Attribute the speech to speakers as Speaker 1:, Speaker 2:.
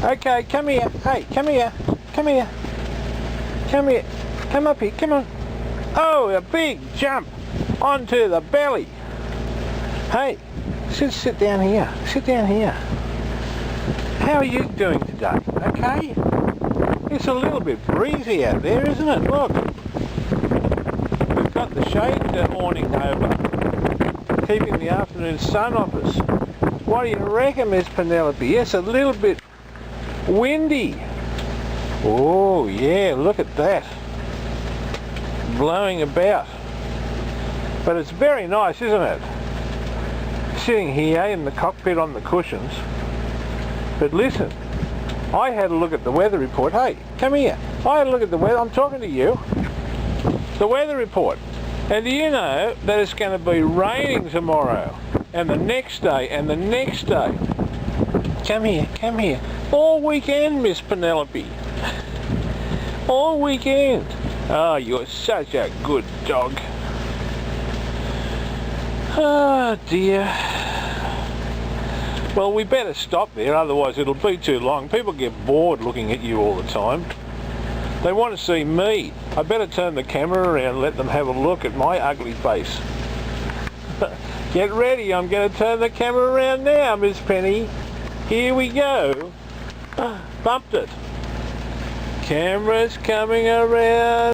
Speaker 1: Okay, come here. Hey, come here. Come here. Come here. Come up here. Come on. Oh, a big jump onto the belly. Hey, sit down here. Sit down here. How are you doing today? Okay? It's a little bit breezy out there, isn't it? Look. We've got the shade awning over, keeping the afternoon sun off us. What do you reckon, Miss Penelope? Yes, a little bit windy. Oh, yeah, look at that. Blowing about. But it's very nice, isn't it? Sitting here in the cockpit on the cushions. But listen, I had a look at the weather report. Hey, come here. I had a look at the weather. I'm talking to you. The weather report. And do you know that it's going to be raining tomorrow? And the next day, and the next day. Come here, come here. All weekend, Miss Penelope. All weekend. Oh, you're such a good dog. Oh dear. Well, we better stop there, otherwise it'll be too long. People get bored looking at you all the time. They want to see me. I better turn the camera around and let them have a look at my ugly face. Get ready, I'm going to turn the camera around now, Miss Penny. Here we go. Bumped it. Camera's coming around.